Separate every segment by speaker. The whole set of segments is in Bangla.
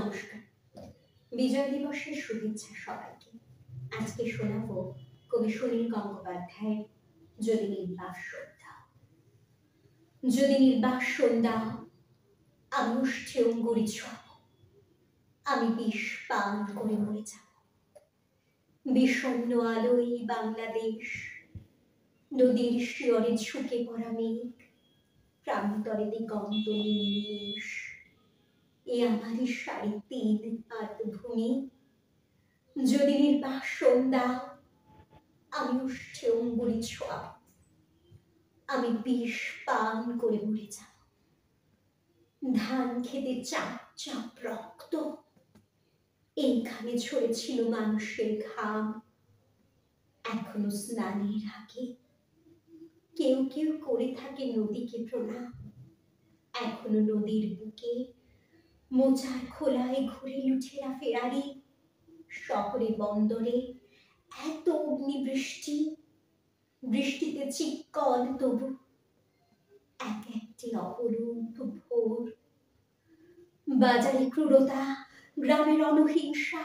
Speaker 1: নমস্কার। বিজয় দিবসের শুভেচ্ছা সবাইকে। আজকে শোনাবো কবি সুনীল গঙ্গোপাধ্যায়ের যদি নির্বাক সন্ধ্যা। যদি নির্বাক সন্ধ্যা আমি উষ্ঠে অঙ্গুরি ছোঁয়াবো, আমি বিষ পান করে মরে যাব। বিষণ্ণ আলোয় বাংলাদেশ, নদীর শিয়রে ঝুঁকে পড়া মেঘ, প্রান্তরে দিগন্ত নির্নিমেষ। এ আমারই ৩.৫ হাত ভূমি। যদি নির্বাক সন্ধ্যা আমি উষ্ঠে অঙ্গুরি ছোঁয়াবো, আমি বিষ পান করে মরে যাব। ধান খেতে চাপ চাপ রক্ত, এইখানে ঝরেছিল মানুষের ঘাম। এখনো স্নানের আগে কেউ কেউ করে থাকে নদীকে প্রণাম। এখনো নদীর বুকে মোচার খোলায় ঘুরে লুঠেরা ফেরারি। শহরে বন্দরে এত অগ্নিবৃষ্টি, বৃষ্টিতে চিক্কল তবু এক একটি অপরূপ ভোর। বাজারে ক্রূরতা, গ্রামের অনহিংসা,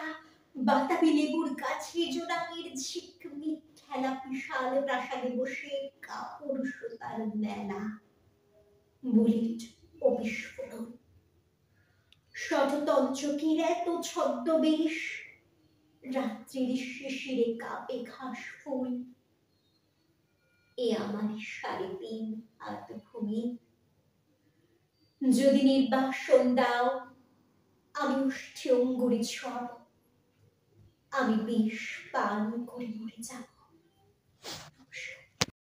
Speaker 1: বাতাবি লেবুর গাছে জোনাকির ঝিকমিক খেলা, বিশাল প্রাসাদে বসে কাপুরুষতার মেলা, বুলেট ও বিস্ফোরণ। শততঞ্চকের এত ছদ্মবেশ, রাত্রির শিশিরে কাঁপে ঘাস ফুল। এ আমারই ৩.৫ হাত ভূমি। যদি নির্বাক সন্ধ্যাও আমি উষ্ঠে অঙ্গুরি ছোঁয়াবো, আমি বিষ পান করে মরে যাব।